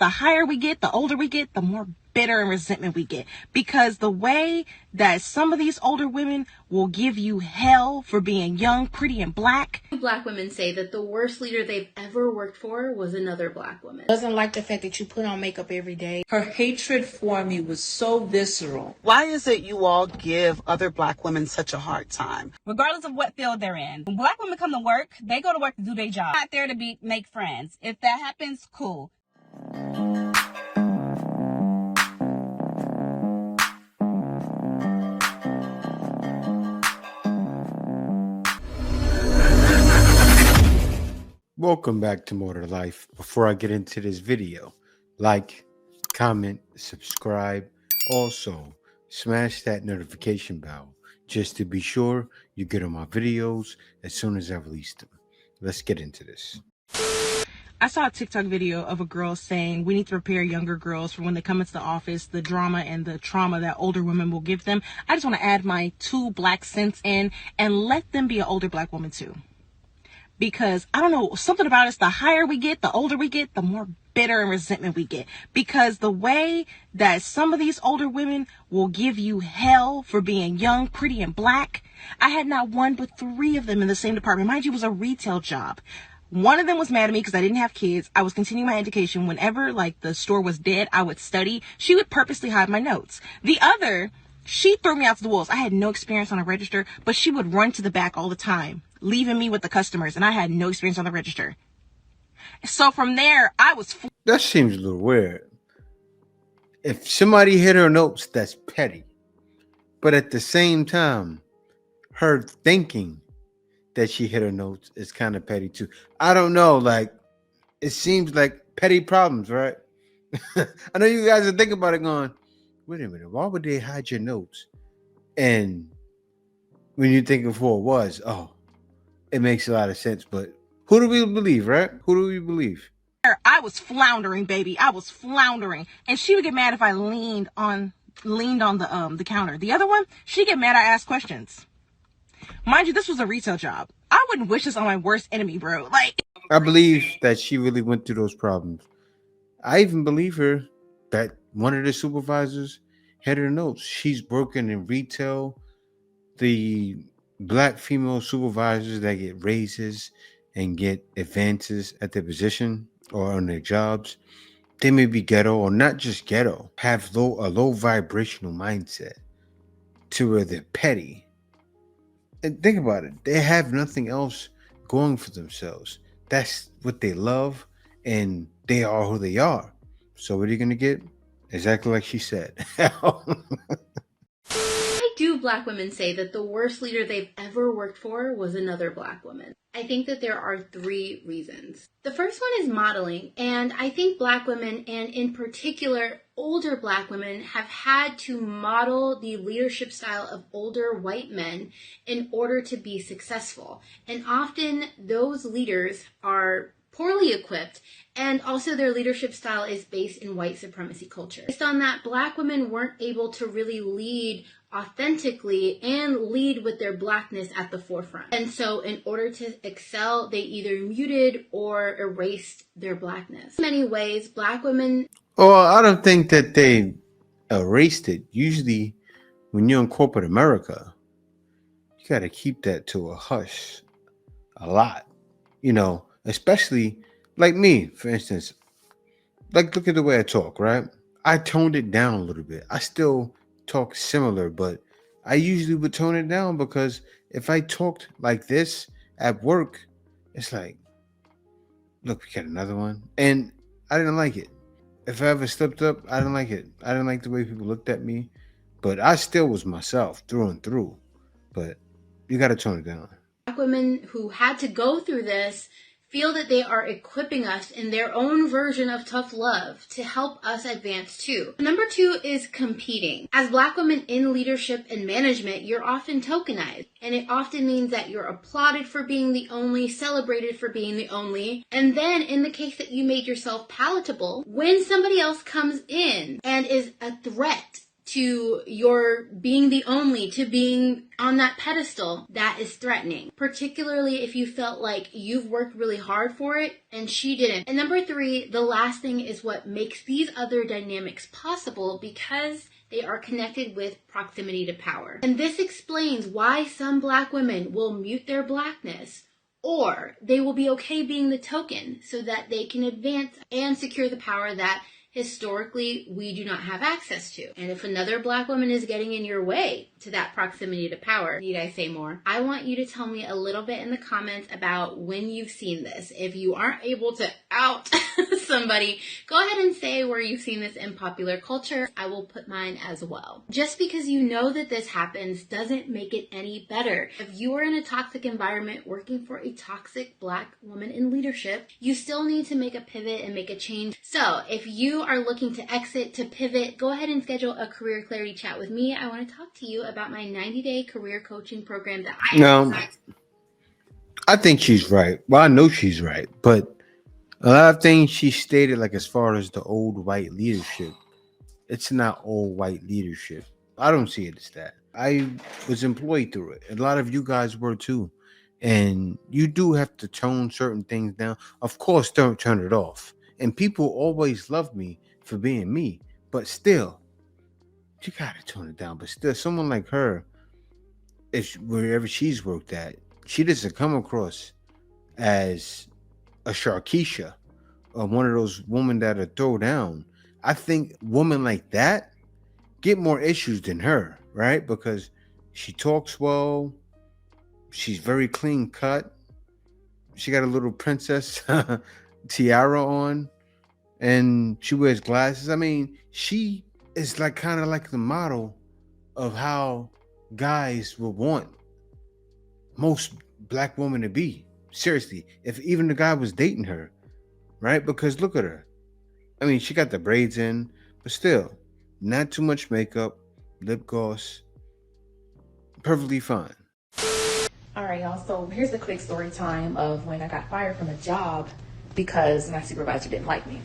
the higher we get, the older we get, the more bitter and resentment we get. Because the way that some of these older women will give you hell for being young, pretty, and black. Black women say that the worst leader they've ever worked for was another black woman. Doesn't like the fact that you put on makeup every day. Her hatred for me was so visceral. Why is it you all give other black women such a hard time? Regardless of what field they're in. When black women come to work, they go to work to do their job. They're not there to make friends. If that happens, cool. Welcome back to More to Life. Before I get into this video, like, comment, subscribe. Also, smash that notification bell just to be sure you get on my videos as soon as I release them. Let's get into this. I saw a TikTok video of a girl saying we need to prepare younger girls for when they come into the office, the drama and the trauma that older women will give them. I just want to add my 2 black cents in and let them be an older black woman too. Because, I don't know, something about us, the higher we get, the older we get, the more bitter and resentment we get. Because the way that some of these older women will give you hell for being young, pretty, and black. I had not 1 but 3 of them in the same department. Mind you, it was a retail job. One of them was mad at me because I didn't have kids. I was continuing my education. Whenever, the store was dead, I would study. She would purposely hide my notes. The other, she threw me out to the wolves. I had no experience on a register, but she would run to the back all the time, leaving me with the customers, and I had no experience on the register. So from there, I was... That seems a little weird. If somebody hit her notes, that's petty. But at the same time, her thinking that she hit her notes is kind of petty too. I don't know, it seems like petty problems, right? I know you guys are thinking about it going, wait a minute, why would they hide your notes? And when you're thinking for it was, it makes a lot of sense. But who do we believe, right? Who do we believe? I was floundering, baby. I was floundering. And she would get mad if I leaned on the counter. The other one, she'd get mad I asked questions. Mind you, this was a retail job. I wouldn't wish this on my worst enemy, bro. I believe that she really went through those problems. I even believe her that one of the supervisors had her notes. She's working in retail. The black female supervisors that get raises and get advances at their position or on their jobs, they may be ghetto or not just ghetto, have a low vibrational mindset to where they're petty. And think about it. They have nothing else going for themselves. That's what they love, and they are who they are. So what are you going to get? Exactly like she said. Why do black women say that the worst leader they've ever worked for was another black woman? I think that there are 3 reasons. The first one is modeling, and I think black women, and in particular older black women, have had to model the leadership style of older white men in order to be successful. And often those leaders are poorly equipped, and also their leadership style is based in white supremacy culture. Based on that, black women weren't able to really lead authentically and lead with their blackness at the forefront. And so in order to excel, they either muted or erased their blackness. In many ways, black women... Oh, I don't think that they erased it. Usually when you're in corporate America, you got to keep that to a hush a lot, especially like me, for instance. Look at the way I talk, right? I toned it down a little bit. I still talk similar, but I usually would tone it down because if I talked like this at work, it's like, look, we got another one. And I didn't like it. If I ever slipped up, I didn't like it. I didn't like the way people looked at me, but I still was myself through and through. But you got to tone it down. Black women who had to go through this feel that they are equipping us in their own version of tough love to help us advance too. Number 2 is competing. As black women in leadership and management, you're often tokenized, and it often means that you're applauded for being the only, celebrated for being the only, and then in the case that you made yourself palatable, when somebody else comes in and is a threat to your being the only, to being on that pedestal, that is threatening. Particularly if you felt like you've worked really hard for it and she didn't. And number 3, the last thing is what makes these other dynamics possible, because they are connected with proximity to power. And this explains why some Black women will mute their Blackness, or they will be okay being the token so that they can advance and secure the power that historically we do not have access to. And if another Black woman is getting in your way to that proximity to power, need I say more? I want you to tell me a little bit in the comments about when you've seen this. If you aren't able to out somebody, go ahead and say where you've seen this in popular culture. I will put mine as well. Just because you know that this happens doesn't make it any better. If you are in a toxic environment working for a toxic Black woman in leadership, you still need to make a pivot and make a change. So if you are looking to exit, to pivot, go ahead and schedule a career clarity chat with me. I want to talk to you about my 90-day career coaching program that I think she's right. Well, I know she's right, but a lot of things she stated, like as far as the old white leadership, it's not all white leadership. I don't see it as that. I was employed through it. A lot of you guys were too. And you do have to tone certain things down. Of course, don't turn it off. And people always love me for being me. But still, you gotta tone it down. But still, someone like her, if wherever she's worked at, she doesn't come across as a Sharkeisha or one of those women that'll throw down. I think women like that get more issues than her, right? Because she talks well, she's very clean cut, she got a little princess tiara on, and she wears glasses. I mean, she is like kind of like the model of how guys would want most Black women to be. Seriously, if even the guy was dating her, right? Because look at her. I mean, she got the braids in, but still, not too much makeup, lip gloss, perfectly fine. All right, y'all. So here's the quick story time of when I got fired from a job because my supervisor didn't like me.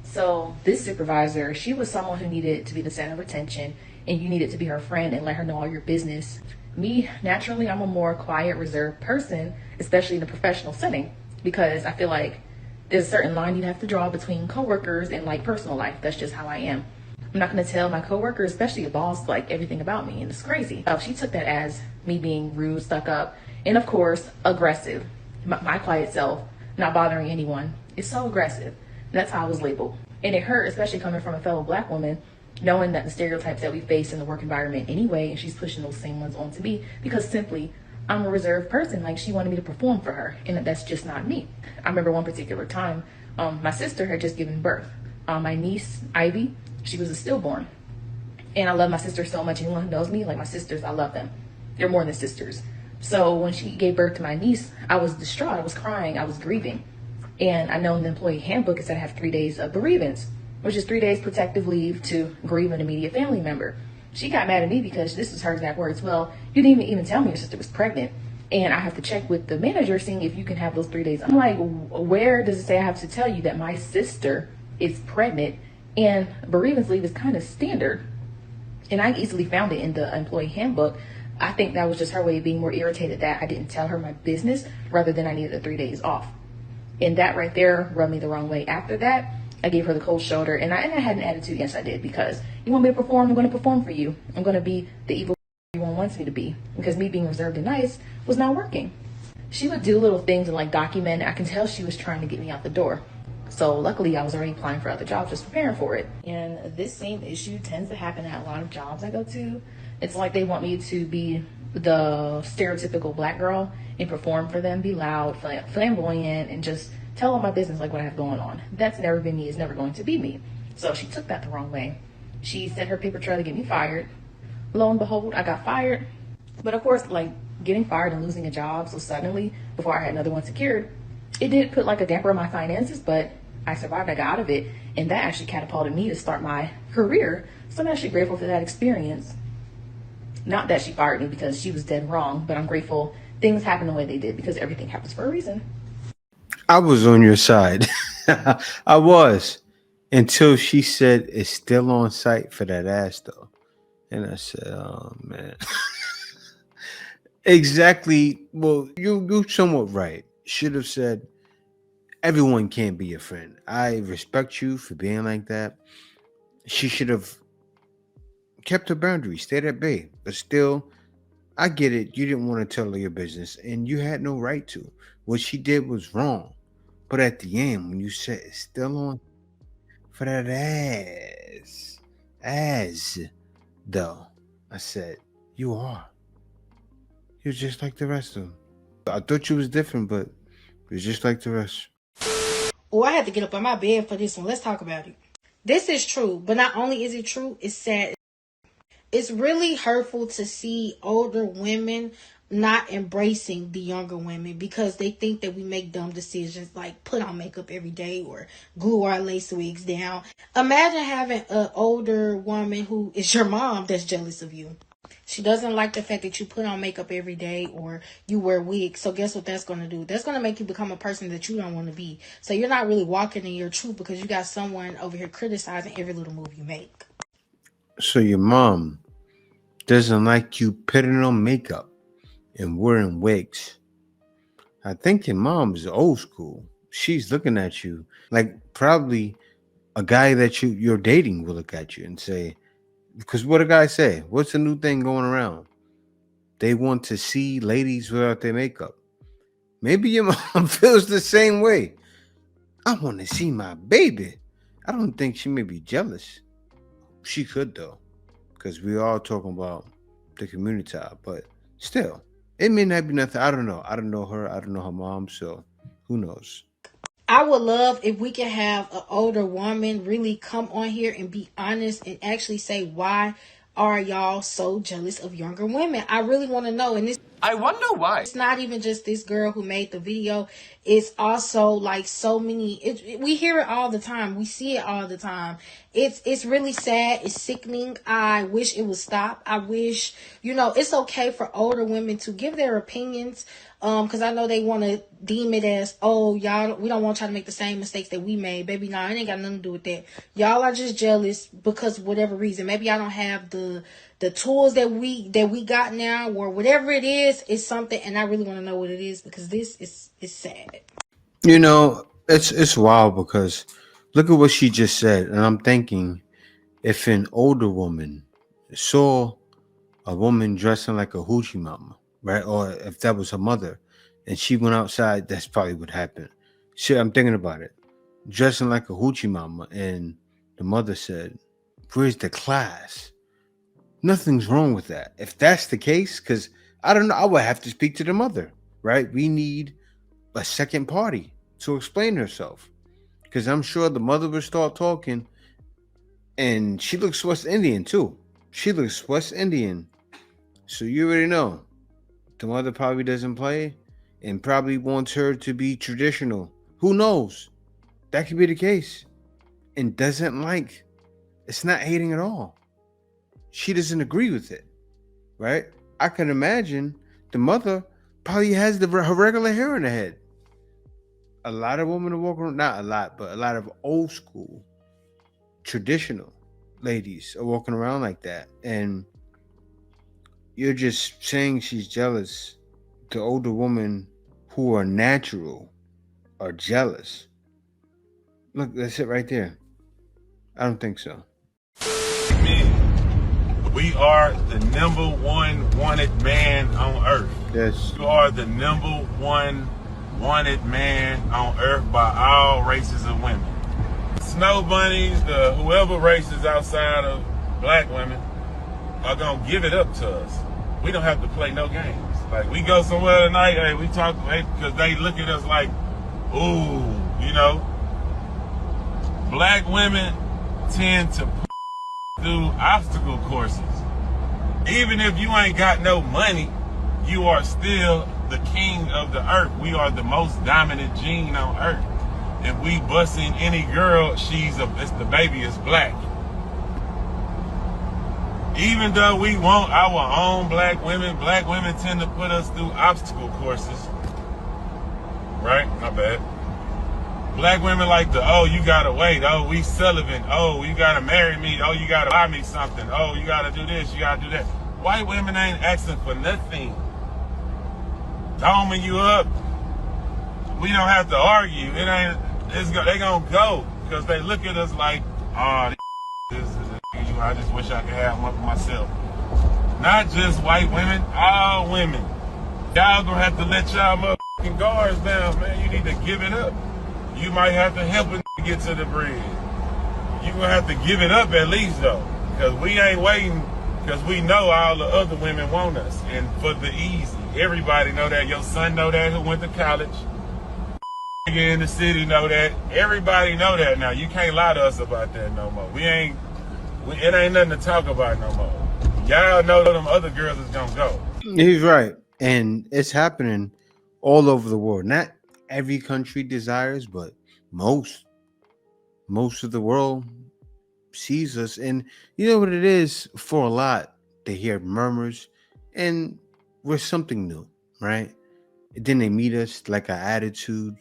So this supervisor, she was someone who needed to be the center of attention, and you needed to be her friend and let her know all your business. Me, naturally, I'm a more quiet, reserved person, especially in a professional setting, because I feel like there's a certain line you have to draw between coworkers and like personal life. That's just how I am. I'm not going to tell my coworker, especially a boss, like everything about me, and it's crazy. She took that as me being rude, stuck up, and of course, aggressive. My quiet self, not bothering anyone. It's so aggressive. That's how I was labeled. And it hurt, especially coming from a fellow Black woman, knowing that the stereotypes that we face in the work environment anyway, and she's pushing those same ones onto me because simply I'm a reserved person. Like, she wanted me to perform for her, and that's just not me. I remember one particular time, my sister had just given birth. My niece, Ivy, she was a stillborn. And I love my sister so much. Anyone who knows me, like my sisters, I love them. They're more than sisters. So when she gave birth to my niece, I was distraught. I was crying. I was grieving. And I know in the employee handbook it said I have 3 days of bereavement, which is 3 days protective leave to grieve an immediate family member. She got mad at me because this is her exact words. Well, you didn't even tell me your sister was pregnant. And I have to check with the manager seeing if you can have those 3 days. I'm like, where does it say I have to tell you that my sister is pregnant? And bereavement leave is kind of standard. And I easily found it in the employee handbook. I think that was just her way of being more irritated that I didn't tell her my business rather than I needed the 3 days off. And that right there rubbed me the wrong way. After that, I gave her the cold shoulder, and I had an attitude. Yes, I did, because you want me to perform, I'm going to perform for you. I'm going to be the evil everyone wants me to be, because me being reserved and nice was not working. She would do little things and like document. I can tell she was trying to get me out the door. So luckily, I was already applying for other jobs, just preparing for it. And this same issue tends to happen at a lot of jobs I go to. It's like they want me to be the stereotypical Black girl and perform for them, be loud, flamboyant, and just tell all my business like what I have going on. That's never been me. It's never going to be me. So she took that the wrong way. She sent her paper trail to get me fired. Lo and behold, I got fired. But of course, like getting fired and losing a job so suddenly before I had another one secured, it did put like a damper on my finances, but I survived. I got out of it, and that actually catapulted me to start my career. So I'm actually grateful for that experience. Not that she fired me because she was dead wrong, but I'm grateful things happened the way they did because everything happens for a reason. I was on your side. I was, until she said it's still on site for that ass though. And I said, oh man. Exactly. Well, you're somewhat right. Should have said, everyone can't be your friend. I respect you for being like that. She should have kept her boundaries, stayed at bay. But still, I get it. You didn't want to tell her your business, and you had no right to. What she did was wrong. But at the end, when you said it's still on for that ass, though, I said, you are. You're just like the rest of them. I thought you was different, but you're just like the rest. Oh, I had to get up on my bed for this one. Let's talk about it. This is true, but not only is it true, it's sad. It's really hurtful to see older women not embracing the younger women because they think that we make dumb decisions like put on makeup every day or glue our lace wigs down. Imagine having an older woman who is your mom that's jealous of you. She doesn't like the fact that you put on makeup every day or you wear wigs. So guess what that's going to do? That's going to make you become a person that you don't want to be. So you're not really walking in your truth because you got someone over here criticizing every little move you make. So your mom doesn't like you putting on makeup and wearing wigs. I think your mom's old school. She's looking at you like probably a guy that you're dating will look at you and say, because what do guys say? What's the new thing going around? They want to see ladies without their makeup. Maybe your mom feels the same way. I want to see my baby. I don't think she may be jealous. She could though, because we all talking about the community tab, but still, it may not be nothing. I don't know. I don't know her. I don't know her mom, so who knows? I would love if we could have an older woman really come on here and be honest and actually say, why are y'all so jealous of younger women? I really want to know. And I wonder why. It's not even just this girl who made the video. It's also like so many. We hear it all the time. We see it all the time. It's really sad. It's sickening. I wish it would stop. I wish, it's okay for older women to give their opinions. Because I know they want to deem it as, oh, y'all, we don't want y'all to make the same mistakes that we made. Baby, nah, it ain't got nothing to do with that. Y'all are just jealous because of whatever reason. Maybe y'all don't have the tools that we got now, or whatever it is. It's something, and I really want to know what it is because this is sad. It's wild because look at what she just said, and I'm thinking, if an older woman saw a woman dressing like a hoochie mama, right? Or if that was her mother and she went outside, that's probably what happened. Shit, I'm thinking about it. Dressing like a hoochie mama, and the mother said, where's the class? Nothing's wrong with that. If that's the case, because I don't know, I would have to speak to the mother, right? We need a second party to explain herself. Because I'm sure the mother would start talking, and she looks West Indian too. She looks West Indian. So you already know. The mother probably doesn't play and probably wants her to be traditional. Who knows? That could be the case. And doesn't like. It's not hating at all. She doesn't agree with it, right? I can imagine the mother probably has her regular hair in her head. A lot of women are walking around, not a lot, but a lot of old school, traditional ladies are walking around like that. And you're just saying she's jealous. The older women who are natural are jealous. Look, that's it right there. I don't think so. We are the number one wanted man on earth. Yes. You are the number one wanted man on earth by all races of women. Snow bunnies, whoever races outside of black women are gonna give it up to us. We don't have to play no games. Like, we go somewhere tonight, hey, we talk, because they look at us like, ooh, Black women tend to through obstacle courses. Even if you ain't got no money, you are still the king of the earth. We are the most dominant gene on earth. If we busting any girl, the baby is black. Even though we want our own black women tend to put us through obstacle courses. Right? My bad. Black women like the, oh, you gotta wait. Oh, we celibate. Oh, you gotta marry me. Oh, you gotta buy me something. Oh, you gotta do this. You gotta do that. White women ain't asking for nothing. Doming you up. We don't have to argue. It ain't. They gonna go because they look at us like, oh, this is a, I just wish I could have one for myself. Not just white women, all women. Y'all gonna have to let y'all motherfucking guards down, man. You need to give it up. You might have to help a get to the bridge. You gonna have to give it up at least though, because we ain't waiting. Because we know all the other women want us, and for the easy. Everybody know that. Your son know that who went to college. In the city know that. Everybody know that now. You can't lie to us about that no more. It ain't nothing to talk about no more. Y'all know them other girls is gonna go. He's right. And it's happening all over the world. Not every country desires, but most of the world sees us. And you know what it is for a lot? They hear murmurs and we're something new, right? And then they meet us like our attitude,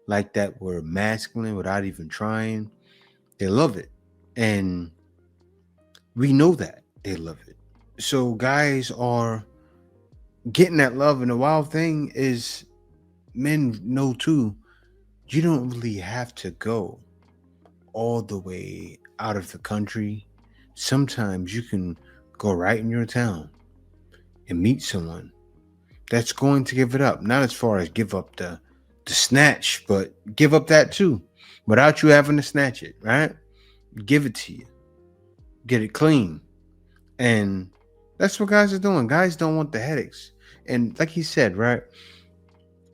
like that we're masculine without even trying. They love it. And we know that they love it. So guys are getting that love. And the wild thing is men know too, you don't really have to go all the way out of the country. Sometimes you can go right in your town and meet someone that's going to give it up. Not as far as give up the snatch, but give up that too, without you having to snatch it, right? Give it to you. Get it clean. And that's what guys are doing. Guys don't want the headaches. And like he said, right?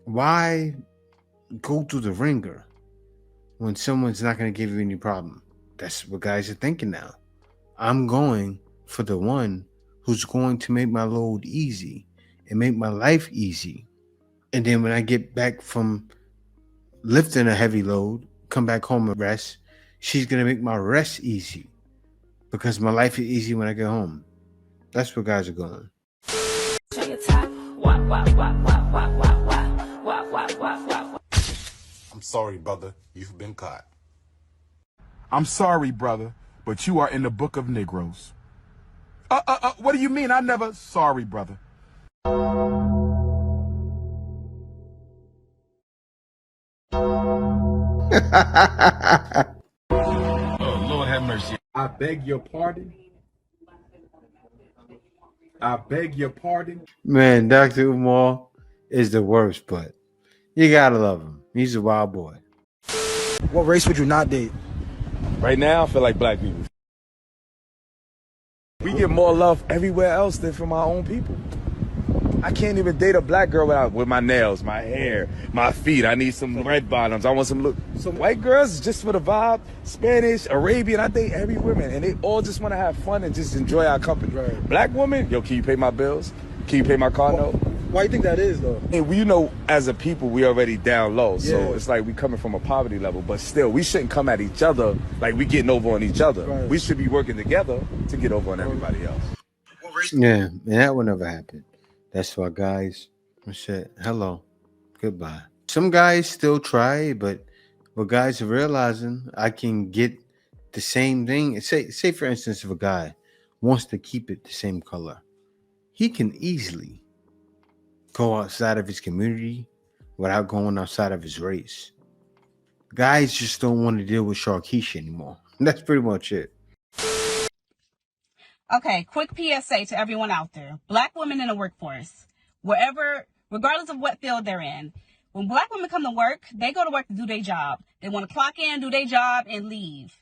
Why go through the ringer when someone's not going to give you any problem? That's what guys are thinking now. I'm going for the one who's going to make my load easy and make my life easy. And then when I get back from lifting a heavy load, come back home and rest, she's going to make my rest easy because my life is easy when I get home. That's where guys are going. I'm sorry, brother. You've been caught. I'm sorry, brother, but you are in the book of Negroes. What do you mean? I never... Sorry, brother. Oh, Lord have mercy. I beg your pardon. I beg your pardon. Man, Dr. Umar is the worst, but you gotta love him. He's a wild boy. What race would you not date? Right now, I feel like black people. We get more love everywhere else than from our own people. I can't even date a black girl with my nails, my hair, my feet. I need some red bottoms. I want some look. Some white girls just for the vibe. Spanish, Arabian. I date every woman, and they all just want to have fun and just enjoy our company. Right. Black woman, yo, can you pay my bills? Can you pay my car note? Why do you think that is, though? And you know, as a people, we already down low. So it's like we coming from a poverty level. But still, we shouldn't come at each other like we getting over on each other. Right. We should be working together to get over on everybody else. Yeah, and that would never happen. That's why guys said hello, goodbye. Some guys still try, but what guys are realizing, I can get the same thing. Say for instance, if a guy wants to keep it the same color, he can easily go outside of his community without going outside of his race. Guys just don't want to deal with Sharkeisha anymore. That's pretty much it. Okay, quick PSA to everyone out there. Black women in the workforce, wherever, regardless of what field they're in, when black women come to work, they go to work to do their job. They want to clock in, do their job, and leave.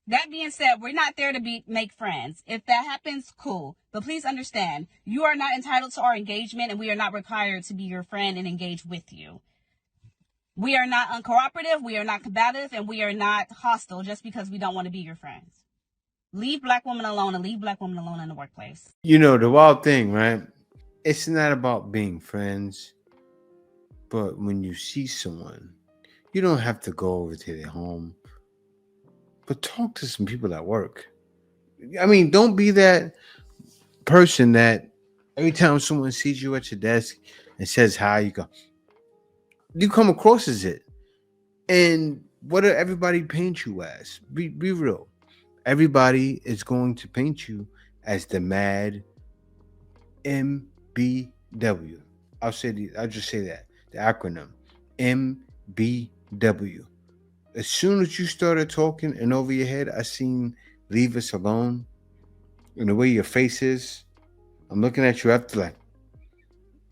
That being said, we're not there to make friends. If that happens, cool. But please understand, you are not entitled to our engagement, and we are not required to be your friend and engage with you. We are not uncooperative, we are not combative, and we are not hostile just because we don't want to be your friends. Leave black women alone and leave black women alone in the workplace. You know, the wild thing, right? It's not about being friends, but when you see someone, you don't have to go over to their home, but talk to some people at work. I mean, don't be that person that every time someone sees you at your desk and says hi, you come across as it. And What do everybody paint you as? Be real. Everybody is going to paint you as the mad MBW. I'll just say that. The acronym. MBW. As soon as you started talking and over your head, I seen leave us alone. And the way your face is, I'm looking at you after like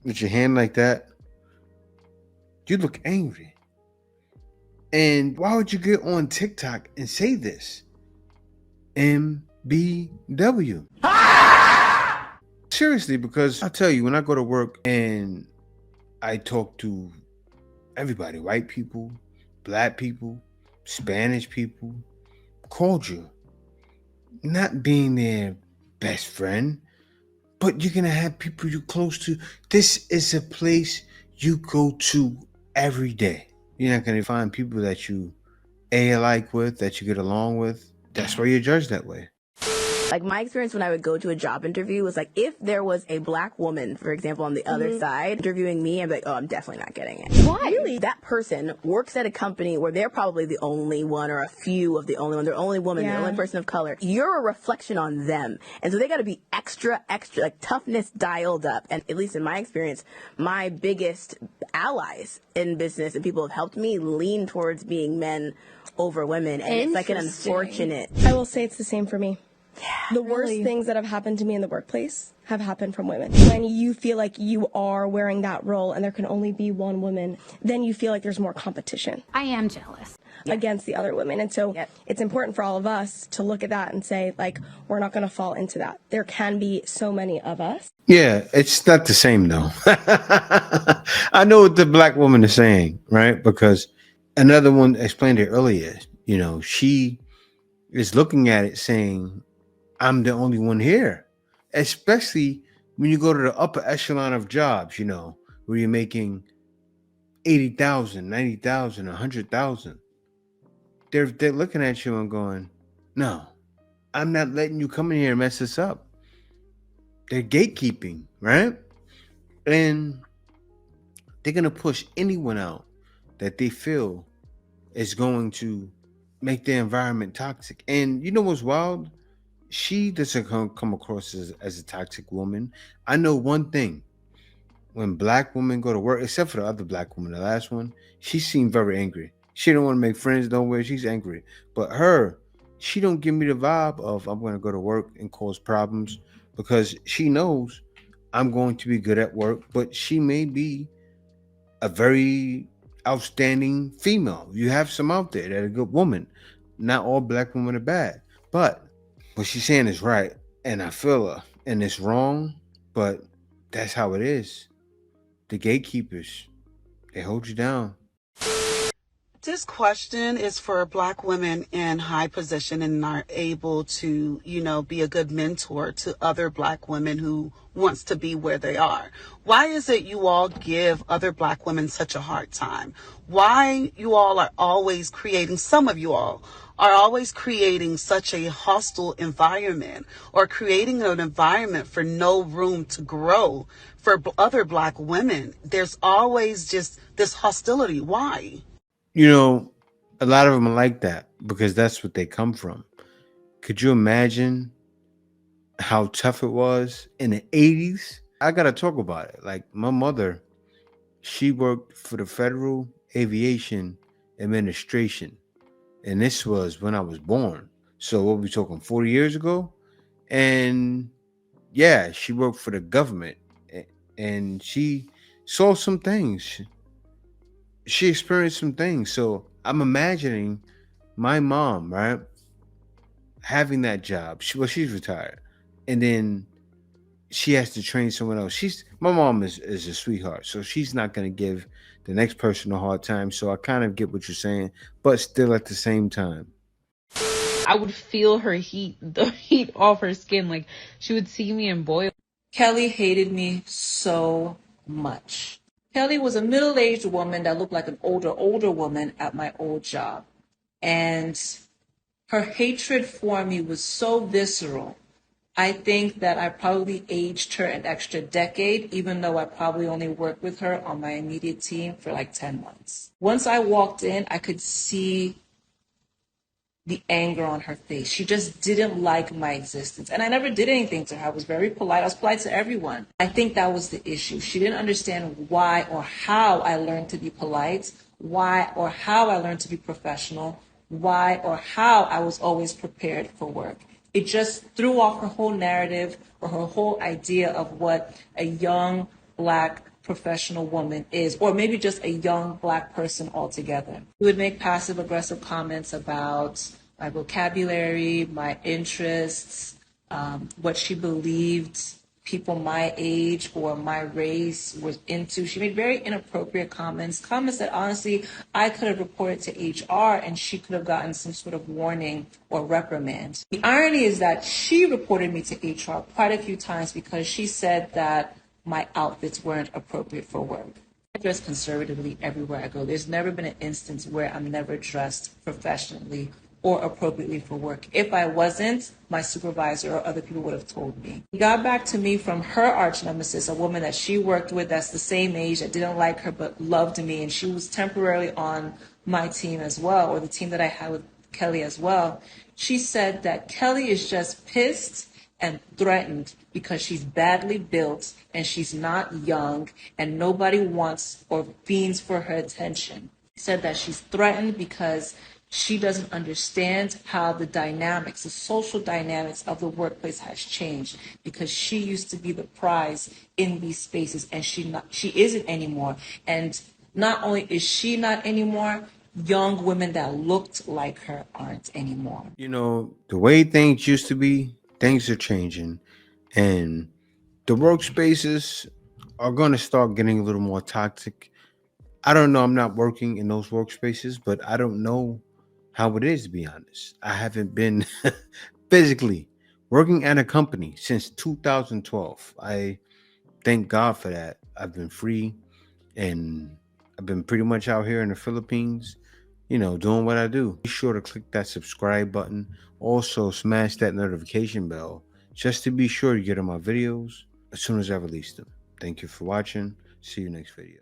with your hand like that. You look angry. And why would you get on TikTok and say this? MBW. Seriously, because I'll tell you, when I go to work and I talk to everybody, white people, black people, Spanish people, cordial, not being their best friend, but you're going to have people you're close to. This is a place you go to every day. You're not going to find people that you alike with, that you get along with. That's why you're judged that way. Like, my experience when I would go to a job interview was like, if there was a black woman, for example, on the other side interviewing me, I'd be like, oh, I'm definitely not getting it. Why? Really, that person works at a company where they're probably the only one or a few of the only one. They're the only woman, the only person of color. You're a reflection on them. And so they got to be extra, like toughness dialed up. And at least in my experience, my biggest allies in business and people have helped me lean towards being men over women. And it's like an unfortunate. I will say it's the same for me. The worst things that have happened to me in the workplace have happened from women. When you feel like you are wearing that role and there can only be one woman, then you feel like there's more competition. I am jealous. Against the other women. And so it's important for all of us to look at that and say, like, we're not going to fall into that. There can be so many of us. Yeah, it's not the same though. I know what the black woman is saying, right? Because another one explained it earlier. You know, she is looking at it saying, I'm the only one here. Especially when you go to the upper echelon of jobs, you know, where you're making 80,000, 90,000, 100,000. They're looking at you and going, no, I'm not letting you come in here and mess this up. They're gatekeeping, right? And they're going to push anyone out that they feel is going to make their environment toxic. And you know what's wild? She doesn't come across as a toxic woman. I know one thing. When black women go to work, except for the other black woman, the last one, she seemed very angry. She don't want to make friends nowhere. She's angry. But her, she don't give me the vibe of I'm going to go to work and cause problems, because she knows I'm going to be good at work, but she may be a very outstanding female. You have some out there that are a good woman. Not all black women are bad. But what she's saying is right, and I feel her, and it's wrong, but that's how it is. The gatekeepers, they hold you down. This question is for black women in high position and are able to, be a good mentor to other black women who wants to be where they are. Why is it you all give other black women such a hard time? Why you all are always creating, some of you all are always creating such a hostile environment, or creating an environment for no room to grow for other black women? There's always just this hostility. Why? You know, a lot of them are like that because that's what they come from. Could you imagine how tough it was in the 80s? I got to talk about it. Like, my mother, she worked for the Federal Aviation Administration. And this was when I was born. So what we talking, 40 years ago? And yeah, she worked for the government. And she saw some things. She experienced some things. So I'm imagining my mom, right, having that job. She's retired. And then she has to train someone else. My mom is a sweetheart. So she's not going to give the next person a hard time. So I kind of get what you're saying, but still at the same time, I would feel her heat, the heat off her skin. Like, she would see me and boil. Kelly hated me so much. Kelly was a middle-aged woman that looked like an older woman at my old job. And her hatred for me was so visceral I think that I probably aged her an extra decade, even though I probably only worked with her on my immediate team for like 10 months. Once I walked in, I could see the anger on her face. She just didn't like my existence. And I never did anything to her. I was very polite. I was polite to everyone. I think that was the issue. She didn't understand why or how I learned to be polite, why or how I learned to be professional, why or how I was always prepared for work. It just threw off her whole narrative or her whole idea of what a young Black professional woman is, or maybe just a young Black person altogether. She would make passive aggressive comments about my vocabulary, my interests, what she believed people my age or my race was into. She made very inappropriate comments that honestly I could have reported to HR and she could have gotten some sort of warning or reprimand. The irony is that she reported me to HR quite a few times because she said that my outfits weren't appropriate for work. I dress conservatively everywhere I go. There's never been an instance where I'm never dressed professionally or appropriately for work. If I wasn't, my supervisor or other people would have told me. He got back to me from her arch nemesis, a woman that she worked with that's the same age, that didn't like her but loved me, and she was temporarily on my team as well, or the team that I had with Kelly as well. She said that Kelly is just pissed and threatened because she's badly built and she's not young and nobody wants or fiends for her attention. She said that she's threatened because she doesn't understand how the dynamics, the social dynamics of the workplace has changed, because she used to be the prize in these spaces and she isn't anymore. And not only is she not anymore, young women that looked like her aren't anymore. You know, the way things used to be, things are changing. And the workspaces are going to start getting a little more toxic. I don't know. I'm not working in those workspaces, but I don't know how it is, to be honest. I haven't been physically working at a company since 2012. I thank God for that. I've been free and I've been pretty much out here in the Philippines, doing what I do. Be sure to click that subscribe button. Also, smash that notification bell just to be sure you get on my videos as soon as I release them. Thank you for watching. See you next video.